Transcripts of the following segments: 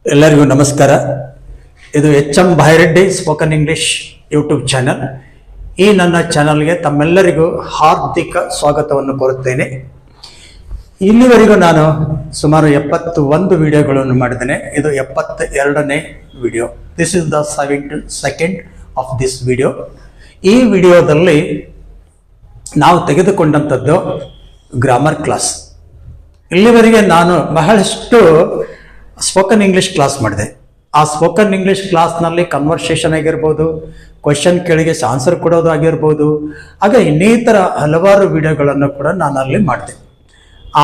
ಎಲ್ಲರಿಗೂ ನಮಸ್ಕಾರ. ಇದು HM. ಭಾಯಿರೆಡ್ಡಿ spoken English YouTube channel. ಈ ನನ್ನ ಚಾನಲ್ಗೆ ತಮ್ಮೆಲ್ಲರಿಗೂ ಹಾರ್ದಿಕ ಸ್ವಾಗತವನ್ನು ಕೋರುತ್ತೇನೆ. ಇಲ್ಲಿವರೆಗೂ ನಾನು ಸುಮಾರು 71 ವಿಡಿಯೋಗಳನ್ನು ಮಾಡಿದ್ದೇನೆ. ಇದು 72ನೇ video. This is the second of this video. ಈ ವಿಡಿಯೋದಲ್ಲಿ ನಾವು ತೆಗೆದುಕೊಂಡಂಥದ್ದು ಗ್ರಾಮರ್ ಕ್ಲಾಸ್. ಇಲ್ಲಿವರೆಗೆ ನಾನು ಬಹಳಷ್ಟು ಸ್ಪೋಕನ್ ಇಂಗ್ಲಿಷ್ ಕ್ಲಾಸ್ ಮಾಡಿದೆ. ಆ ಸ್ಪೋಕನ್ ಇಂಗ್ಲಿಷ್ ಕ್ಲಾಸ್ನಲ್ಲಿ ಕನ್ವರ್ಸೇಷನ್ ಆಗಿರ್ಬೋದು, ಕ್ವಶನ್ ಕೇಳಿಗೆ ಆನ್ಸರ್ ಕೊಡೋದು ಆಗಿರ್ಬೋದು, ಆಗ ಇನ್ನಿತರ ಹಲವಾರು ವಿಡಿಯೋಗಳನ್ನು ಕೂಡ ನಾನು ಅಲ್ಲಿ ಮಾಡಿದೆ.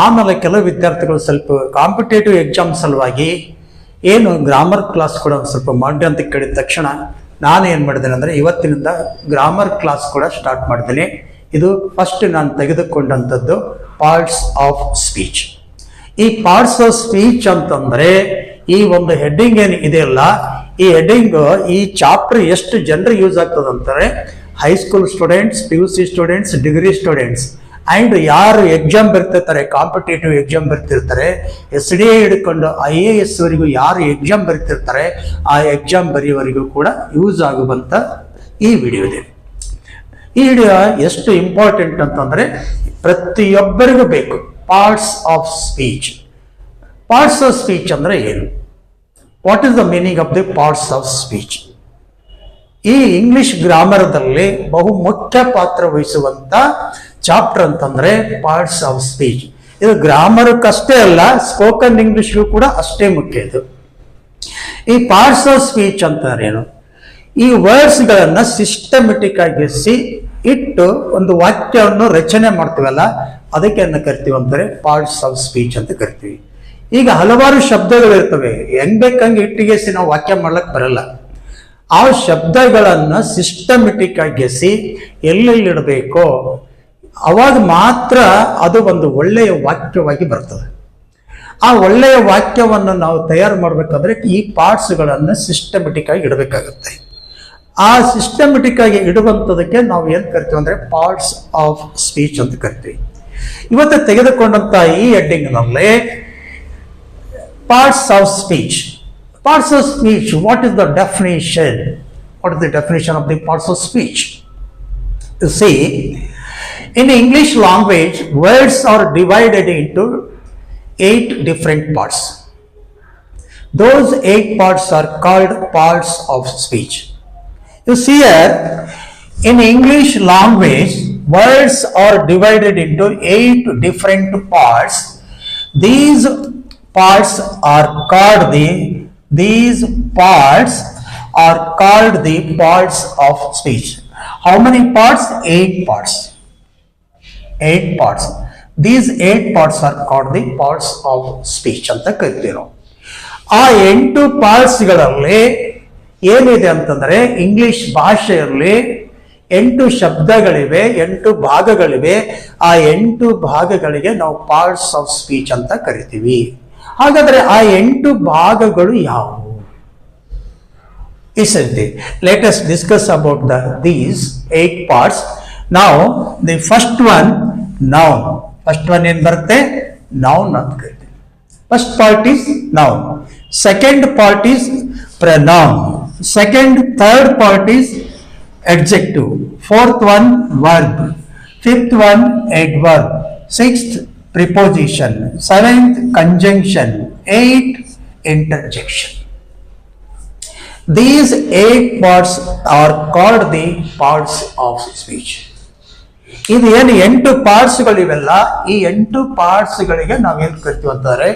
ಆಮೇಲೆ ಕೆಲವು ವಿದ್ಯಾರ್ಥಿಗಳು ಸ್ವಲ್ಪ ಕಾಂಪಿಟೇಟಿವ್ ಎಕ್ಸಾಮ್ ಸಲುವಾಗಿ ಏನು ಗ್ರಾಮರ್ ಕ್ಲಾಸ್ ಕೂಡ ಒಂದು ಸ್ವಲ್ಪ ಮಾಡಿ ಅಂತ ಕೇಳಿದ ತಕ್ಷಣ ನಾನು ಏನು ಮಾಡಿದ್ದೇನೆ ಅಂದರೆ ಇವತ್ತಿನಿಂದ ಗ್ರಾಮರ್ ಕ್ಲಾಸ್ ಕೂಡ ಸ್ಟಾರ್ಟ್ ಮಾಡಿದ್ದೇನೆ. ಇದು ಫಸ್ಟ್ ನಾನು ತೆಗೆದುಕೊಂಡಂಥದ್ದು ಪಾರ್ಟ್ಸ್ ಆಫ್ ಸ್ಪೀಚ್. ಈ ಪಾರ್ಟ್ಸ್ ಆಫ್ ಸ್ಪೀಚ್ ಅಂತಂದ್ರೆ ಈ ಒಂದು ಹೆಡ್ಡಿಂಗ್ ಏನು ಇದೆಯಲ್ಲ, ಈ ಹೆಡ್ಡಿಂಗ್ ಈ ಚಾಪ್ಟರ್ ಎಷ್ಟು ಜನರಿಗೆ ಯೂಸ್ ಆಗ್ತದೆ ಅಂತಾರೆ, high school students, PUC students, degree students and ಯಾರು ಎಕ್ಸಾಮ್ ಬರ್ತಿರ್ತಾರೆ, ಕಾಂಪಿಟೇಟಿವ್ ಎಕ್ಸಾಮ್ ಬರ್ತಿರ್ತಾರೆ, SDA ಹಿಡ್ಕೊಂಡು IAS ವರೆಗೂ ಯಾರು ಎಕ್ಸಾಮ್ ಬರ್ತಿರ್ತಾರೆ ಆ ಎಕ್ಸಾಮ್ ಬರೆಯುವವರೆಗೂ ಕೂಡ ಯೂಸ್ ಆಗುವಂಥ ಈ ವಿಡಿಯೋ ಇದೆ. ಈ ವಿಡಿಯೋ ಎಷ್ಟು ಇಂಪಾರ್ಟೆಂಟ್ ಅಂತಂದ್ರೆ ಪ್ರತಿಯೊಬ್ಬರಿಗೂ ಬೇಕು. Parts of speech. Parts of speech ಅಂದ್ರೆ ಏನು? What is the meaning of the parts of speech? ಈ ಇಂಗ್ಲಿಷ್ ಗ್ರಾಮರ್ದಲ್ಲಿ ಬಹು ಮುಖ್ಯ ಪಾತ್ರ ವಹಿಸುವಂತ ಚಾಪ್ಟರ್ ಅಂತಂದ್ರೆ ಪಾರ್ಟ್ಸ್ ಆಫ್ ಸ್ಪೀಚ್. ಇದು ಗ್ರಾಮರ್ಕ್ಕಷ್ಟೇ ಅಲ್ಲ, ಸ್ಪೋಕನ್ ಇಂಗ್ಲಿಷ್ಗೂ ಕೂಡ ಅಷ್ಟೇ ಮುಖ್ಯ. ಇದು ಈ ಪಾರ್ಟ್ಸ್ ಆಫ್ ಸ್ಪೀಚ್ ಅಂತಂದ್ರೆ ಏನು? ಈ ವರ್ಡ್ಸ್ಗಳನ್ನ ಸಿಸ್ಟಮೆಟಿಕ್ ಆಗಿ ಇಟ್ಟು ಒಂದು ವಾಕ್ಯವನ್ನು ರಚನೆ ಮಾಡ್ತೀವಲ್ಲ, ಅದಕ್ಕೆ ಅನ್ನ ಕರಿತೀವಿ ಅಂತಾರೆ ಪಾರ್ಟ್ಸ್ ಆಫ್ ಸ್ಪೀಚ್ ಅಂತ ಕರಿತೀವಿ. ಈಗ ಹಲವಾರು ಶಬ್ದಗಳಿರ್ತವೆ, ಹೆಂಗ್ ಬೇಕಂಗೆ ಇಟ್ಟಿಗೆಸಿ ನಾವು ವಾಕ್ಯ ಮಾಡ್ಲಕ್ ಬರಲ್ಲ. ಆ ಶಬ್ದಗಳನ್ನ ಸಿಸ್ಟಮೆಟಿಕ್ ಆಗಿ ಎಲ್ಲೆಲ್ಲಿಡಬೇಕೋ ಅವಾಗ ಮಾತ್ರ ಅದು ಒಂದು ಒಳ್ಳೆಯ ವಾಕ್ಯವಾಗಿ ಬರ್ತದೆ. ಆ ಒಳ್ಳೆಯ ವಾಕ್ಯವನ್ನು ನಾವು ತಯಾರು ಮಾಡ್ಬೇಕಾದ್ರೆ ಈ ಪಾರ್ಟ್ಸ್ಗಳನ್ನು ಸಿಸ್ಟಮೆಟಿಕ್ ಆಗಿ ಇಡಬೇಕಾಗುತ್ತೆ. ಆ ಸಿಸ್ಟಮೆಟಿಕ್ ಆಗಿ ಇಡುವಂಥದಕ್ಕೆ ನಾವು ಏನ್ ಕರಿತೀವಿ ಅಂದ್ರೆ ಪಾರ್ಟ್ಸ್ ಆಫ್ ಸ್ಪೀಚ್ ಅಂತ ಕರಿತೀವಿ. ಇವತ್ತು ತೆಗೆದುಕೊಂಡಂತ ಈ ಹೆಡ್ಡಿಂಗ್ನಲ್ಲಿ parts of speech. Parts of speech, what is the definition? What is the definition of the parts of speech? See, in English language, words are divided into 8 different parts. Those 8 parts are called parts of speech. You see here, in English language, words are divided into 8 different parts. These parts are called the parts of speech. How many parts? 8 parts. 8 parts. These 8 parts are called the parts of speech ಅಂತ ಕರಿತೀವಿ ನಾವು. ಆ 8 ಪಾರ್ಟ್ಸ್ಗಳಲ್ಲಿ ಏನಿದೆ ಅಂತಂದ್ರೆ English ಭಾಷೆಯಲ್ಲಿ 8 ಶಬ್ದಗಳಿವೆ, 8 ಭಾಗಗಳಿವೆ. ಆ 8 ಭಾಗಗಳಿಗೆ ನಾವು ಪಾರ್ಟ್ಸ್ ಆಫ್ ಸ್ಪೀಚ್ ಅಂತ ಕರಿತೀವಿ. ಹಾಗಾದ್ರೆ ಆ 8 ಭಾಗಗಳು ಯಾವುವು? Let us discuss about these 8 parts. Now, the first one, noun. First one ಏನ್ ಬರುತ್ತೆ? Noun ಅಂತ ಕರಿತೀವಿ. First part is noun. Second part is pronoun. Third part is adjective. Fourth one, verb. Fifth one, adverb. Sixth, preposition. Seventh, conjunction. Eighth, interjection. These 8 parts are called the parts of speech. ಇದು ಏನು 8 ಪಾರ್ಟ್ಸ್ಗಳಿವೆಲ್ಲ, ಈ 8 ಪಾರ್ಟ್ಸ್ಗಳಿಗೆ ನಾವೇನು ಕರಿತೀವಿ ಅಂತಾರೆ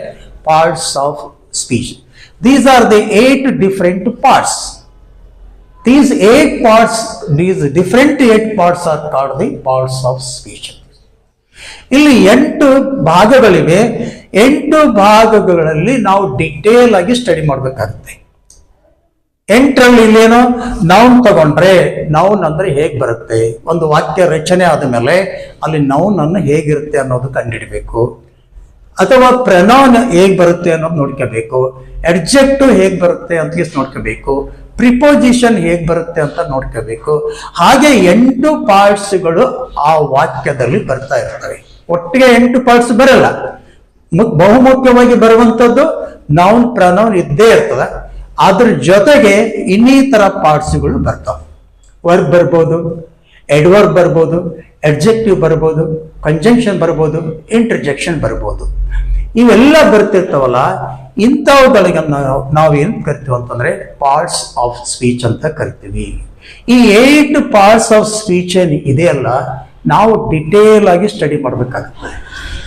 parts of speech. These are the 8 different parts. These different 8 parts are called the parts of speech. ಇಲ್ಲಿ 8 ಭಾಗಗಳಿವೆ. 8 ಭಾಗಗಳಲ್ಲಿ ನಾವು ಡಿಟೇಲ್ ಆಗಿ ಸ್ಟಡಿ ಮಾಡಬೇಕಾಗುತ್ತೆ. 8ರಲ್ಲಿ ಇಲ್ಲೇನೋ ನೌನ್ ತಗೊಂಡ್ರೆ ನೌನ್ ಅಂದ್ರೆ ಹೇಗ್ ಬರುತ್ತೆ, ಒಂದು ವಾಕ್ಯ ರಚನೆ ಆದ ಮೇಲೆ ಅಲ್ಲಿ ನೌನ್ ಅನ್ನು ಹೇಗಿರುತ್ತೆ ಅನ್ನೋದು ಕಂಡುಹಿಡಬೇಕು. ಅಥವಾ ಪ್ರನೌನ್ ಹೇಗ್ ಬರುತ್ತೆ ಅನ್ನೋದು ನೋಡ್ಕೋಬೇಕು. ಅಡ್ಜೆಕ್ಟಿವ್ ಹೇಗ್ ಬರುತ್ತೆ ಅಂತ ನೋಡ್ಕೋಬೇಕು. ಪ್ರಿಪೋಸಿಷನ್ ಹೇಗ್ ಬರುತ್ತೆ ಅಂತ ನೋಡ್ಕೋಬೇಕು. ಹಾಗೆ 8 ಪಾರ್ಟ್ಸ್ಗಳು ಆ ವಾಕ್ಯದಲ್ಲಿ ಬರ್ತಾ ಇರ್ತವೆ. ಒಟ್ಟಿಗೆ 8 ಪಾರ್ಟ್ಸ್ ಬರಲ್ಲ, ಬಹುಮುಖ್ಯವಾಗಿ ಬರುವಂಥದ್ದು ನೌನ್ ಪ್ರನೌನ್ ಇದ್ದೇ ಇರ್ತದ. ಅದ್ರ ಜೊತೆಗೆ ಇನ್ನಿತರ ಪಾರ್ಟ್ಸ್ಗಳು ಬರ್ತಾವೆ. ವರ್ಬ್ ಬರ್ಬೋದು, ಎಡ್ವರ್ಬ್ ಬರ್ಬೋದು, ಅಡ್ಜೆಕ್ಟಿವ್ ಬರ್ಬೋದು, ಕಂಜಂಕ್ಷನ್ ಬರ್ಬೋದು, ಇಂಟರ್ಜೆಕ್ಷನ್ ಬರ್ಬೋದು. ಇವೆಲ್ಲ ಬರ್ತಿರ್ತಾವಲ್ಲ, ಇಂಥವುಗಳಿಗೆ ನಾವು ಏನ್ ಕರಿತೀವಿ ಅಂತಂದ್ರೆ ಪಾರ್ಟ್ಸ್ ಆಫ್ ಸ್ಪೀಚ್ ಅಂತ ಕರಿತೀವಿ. ಈ 8 ಪಾರ್ಟ್ಸ್ ಆಫ್ ಸ್ಪೀಚ್ ಏನ್ ಇದೆಯಲ್ಲ, ನಾವು ಡಿಟೇಲ್ ಆಗಿ ಸ್ಟಡಿ ಮಾಡ್ಬೇಕಾಗುತ್ತೆ.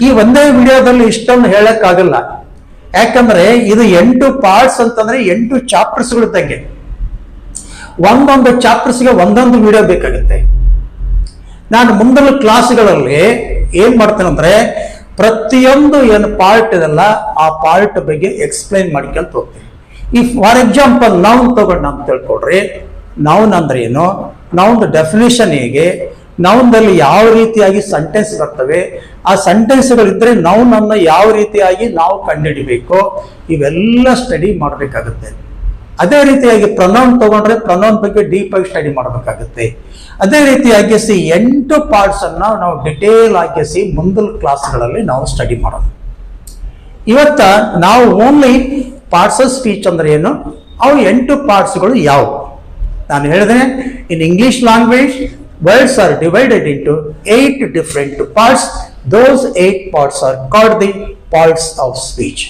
ಈ ಒಂದೇ ವಿಡಿಯೋದಲ್ಲಿ ಇಷ್ಟೊಂದು ಹೇಳಕ್ಕಾಗಲ್ಲ. ಯಾಕಂದ್ರೆ ಇದು 8 ಪಾರ್ಟ್ಸ್ ಅಂತಂದ್ರೆ 8 ಚಾಪ್ಟರ್ಸ್ಗಳು ಇದ್ದಂಗೆ. ಒಂದೊಂದು ಚಾಪ್ಟರ್ಸ್ಗೆ ಒಂದೊಂದು ವಿಡಿಯೋ ಬೇಕಾಗುತ್ತೆ. ನಾನು ಮುಂದಿನ ಕ್ಲಾಸ್ಗಳಲ್ಲಿ ಏನ್ ಮಾಡ್ತೇನೆ ಅಂದ್ರೆ, ಪ್ರತಿಯೊಂದು ಏನು ಪಾರ್ಟ್ ಇದೆಲ್ಲ ಆ ಪಾರ್ಟ್ ಬಗ್ಗೆ ಎಕ್ಸ್ಪ್ಲೈನ್ ಮಾಡ್ಕೊಂತ ಹೋಗ್ತೀನಿ. ಈ ಫಾರ್ ಎಕ್ಸಾಂಪಲ್ ನೌನ್ ತಗೊಂಡು ಅಂತ ತಿಳ್ಕೊಡ್ರಿ. ನೌನ್ ಅಂದ್ರೆ ಏನು, ನೌನ್ ಡೆಫಿನೇಷನ್ ಹೇಗೆ, ನೌನ್ದಲ್ಲಿ ಯಾವ ರೀತಿಯಾಗಿ ಸೆಂಟೆನ್ಸ್ ಬರ್ತವೆ, ಆ ಸೆಂಟೆನ್ಸ್ಗಳಿದ್ರೆ ನೌನ್ ಅನ್ನು ಯಾವ ರೀತಿಯಾಗಿ ನಾವು ಕಂಡುಹಿಡಿಬೇಕು, ಇವೆಲ್ಲ ಸ್ಟಡಿ ಮಾಡಬೇಕಾಗುತ್ತೆ. ಅದೇ ರೀತಿಯಾಗಿ ಪ್ರೊನೌನ್ ತಗೊಂಡ್ರೆ ಪ್ರೊನೌನ್ ಬಗ್ಗೆ ಡೀಪ್ ಆಗಿ ಸ್ಟಡಿ ಮಾಡಬೇಕಾಗುತ್ತೆ. ಅದೇ ರೀತಿಯಾಗಿ 8 ಪಾರ್ಟ್ಸ್ ಅನ್ನ ನಾವು ಡಿಟೇಲ್ ಆಗಿ ಮುಂದಿನ ಕ್ಲಾಸ್ಗಳಲ್ಲಿ ನಾವು ಸ್ಟಡಿ ಮಾಡೋಣ. ಇವತ್ತ ನಾವು ಓನ್ಲಿ ಪಾರ್ಟ್ಸ್ ಆಫ್ ಸ್ಪೀಚ್ ಅಂದ್ರೆ ಏನು, ಅವು 8 ಪಾರ್ಟ್ಸ್ಗಳು ಯಾವುವು ನಾನು ಹೇಳಿದೆ. In English language words are divided into 8 different parts. Those 8 parts are called the parts of speech.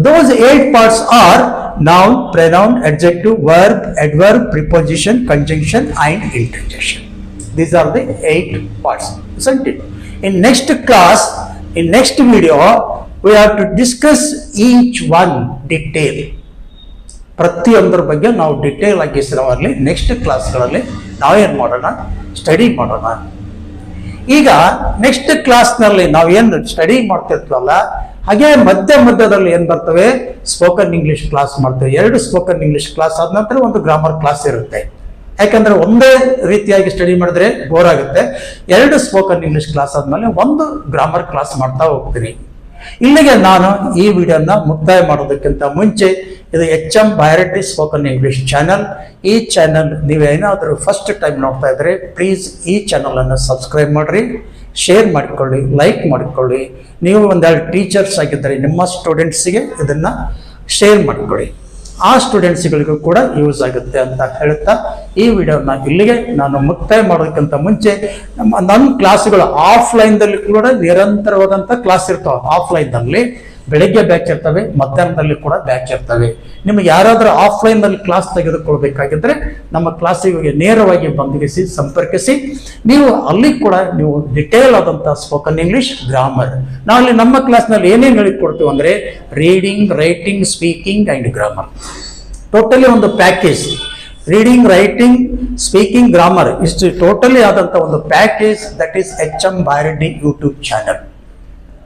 Those 8 parts are noun, pronoun, adjective, verb, adverb, preposition, conjunction and interjection. These are the 8 parts, isn't it? In next class, in next video, we have to discuss each one detail. ಪ್ರತಿಯೊಂದರ ಬಗ್ಗೆ ನಾವು detail ಆಗಿ ಸಿರವಾಗಲಿ next ಕ್ಲಾಸ್ಗಳಲ್ಲಿ ನಾವೇನು ಮಾಡೋಣ, study ಮಾಡೋಣ. ಈಗ next ಕ್ಲಾಸ್ನಲ್ಲಿ ನಾವೇನು ಸ್ಟಡಿ ಮಾಡ್ತಿರ್ತೀವಲ್ಲ, ಹಾಗೆ ಮಧ್ಯದಲ್ಲಿ ಏನ್ ಬರ್ತವೆ, ಸ್ಪೋಕನ್ ಇಂಗ್ಲಿಷ್ ಕ್ಲಾಸ್ ಮಾಡ್ತೇವೆ. 2 ಸ್ಪೋಕನ್ ಇಂಗ್ಲಿಷ್ ಕ್ಲಾಸ್ ಆದ ನಂತರ ಒಂದು ಗ್ರಾಮರ್ ಕ್ಲಾಸ್ ಇರುತ್ತೆ. ಯಾಕಂದ್ರೆ ಒಂದೇ ರೀತಿಯಾಗಿ ಸ್ಟಡಿ ಮಾಡಿದ್ರೆ ಬೋರ್ ಆಗುತ್ತೆ. 2 ಸ್ಪೋಕನ್ ಇಂಗ್ಲಿಷ್ ಕ್ಲಾಸ್ ಆದ್ಮೇಲೆ ಒಂದು ಗ್ರಾಮರ್ ಕ್ಲಾಸ್ ಮಾಡ್ತಾ ಹೋಗ್ತೀನಿ. ಇಲ್ಲಿಗೆ ನಾನು ಈ ವಿಡಿಯೋನ ಮುಕ್ತಾಯ ಮಾಡೋದಕ್ಕಿಂತ ಮುಂಚೆ, ಇದು HM Byreddy spoken English channel. ಈ ಚಾನಲ್ ನೀವೇನಾದರೂ ಫಸ್ಟ್ ಟೈಮ್ ನೋಡ್ತಾ ಇದ್ರೆ ಪ್ಲೀಸ್ ಈ ಚಾನಲ್ ಅನ್ನು ಸಬ್ಸ್ಕ್ರೈಬ್ ಮಾಡ್ರಿ, ಶೇರ್ ಮಾಡಿಕೊಳ್ಳಿ, ಲೈಕ್ ಮಾಡಿಕೊಳ್ಳಿ. ನೀವು ಒಂದೆರಡು ಟೀಚರ್ಸ್ ಆಗಿದ್ದರೆ ನಿಮ್ಮ ಸ್ಟೂಡೆಂಟ್ಸ್ಗೆ ಇದನ್ನ ಶೇರ್ ಮಾಡಿಕೊಳ್ಳಿ. ಆ ಸ್ಟೂಡೆಂಟ್ಸ್ಗಳಿಗೂ ಕೂಡ ಯೂಸ್ ಆಗುತ್ತೆ ಅಂತ ಹೇಳ್ತಾ ಈ ವಿಡಿಯೋನ ಇಲ್ಲಿಗೆ ನಾನು ಮುಕ್ತಾಯ ಮಾಡೋದಕ್ಕಿಂತ ಮುಂಚೆ, ನನ್ನ ಕ್ಲಾಸ್ಗಳು ಆಫ್ಲೈನ್ದಲ್ಲಿ ಕೂಡ ನಿರಂತರವಾದಂಥ ಕ್ಲಾಸ್ ಇರ್ತಾವೆ. ಆಫ್ಲೈನ್ನಲ್ಲಿ ಬೆಳಗ್ಗೆ ಬ್ಯಾಚ್ ಇರ್ತವೆ, ಮಧ್ಯಾಹ್ನದಲ್ಲಿ ಕೂಡ ಬ್ಯಾಚ್ ಇರ್ತವೆ. ನಿಮಗೆ ಯಾರಾದರೂ ಆಫ್ಲೈನ್ನಲ್ಲಿ ಕ್ಲಾಸ್ ತೆಗೆದುಕೊಳ್ಬೇಕಾಗಿದ್ರೆ ನಮ್ಮ ಕ್ಲಾಸಿಗೆ ನೇರವಾಗಿ ಬಂಧಿಸಿ ಸಂಪರ್ಕಿಸಿ. ನೀವು ಅಲ್ಲಿ ಕೂಡ ನೀವು ಡಿಟೇಲ್ ಆದಂಥ ಸ್ಪೋಕನ್ ಇಂಗ್ಲಿಷ್, ಗ್ರಾಮರ್, ನಾವಲ್ಲಿ ನಮ್ಮ ಕ್ಲಾಸ್ನಲ್ಲಿ ಏನೇನು ಹೇಳಿಕೊಡ್ತೀವಿ ಅಂದರೆ reading, writing, speaking and grammar. Totally ಒಂದು package. Reading, writing, speaking, grammar ಇಷ್ಟು ಟೋಟಲಿ ಆದಂಥ ಒಂದು package. That is HM Byreddy YouTube channel.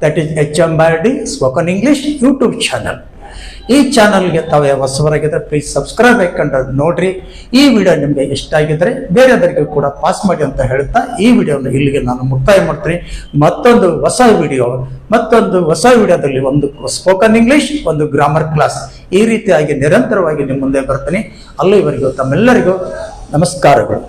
That is HM Byreddy spoken English YouTube channel. ಈ ಚಾನಲ್ಗೆ ತಾವು ಹೊಸಬರಾಗಿದ್ದರೆ ಪ್ಲೀಸ್ ಸಬ್ಸ್ಕ್ರೈಬ್ ಹಾಕೊಂಡು ನೋಡ್ರಿ. ಈ ವಿಡಿಯೋ ನಿಮಗೆ ಇಷ್ಟ ಆಗಿದ್ರೆ ಬೇರೆಯವರಿಗೂ ಕೂಡ ಪಾಸ್ ಮಾಡಿ ಅಂತ ಹೇಳ್ತಾ ಈ ವಿಡಿಯೋನ ಇಲ್ಲಿಗೆ ನಾನು ಮುಕ್ತಾಯ ಮಾಡ್ತೀನಿ. ಮತ್ತೊಂದು ಹೊಸ ವಿಡಿಯೋದಲ್ಲಿ ಒಂದು ಸ್ಪೋಕನ್ ಇಂಗ್ಲಿಷ್, ಒಂದು ಗ್ರಾಮರ್ ಕ್ಲಾಸ್, ಈ ರೀತಿಯಾಗಿ ನಿರಂತರವಾಗಿ ನಿಮ್ಮ ಮುಂದೆ ಬರ್ತೀನಿ. ಅಲ್ಲಿವರೆಗೂ ತಮ್ಮೆಲ್ಲರಿಗೂ ನಮಸ್ಕಾರಗಳು.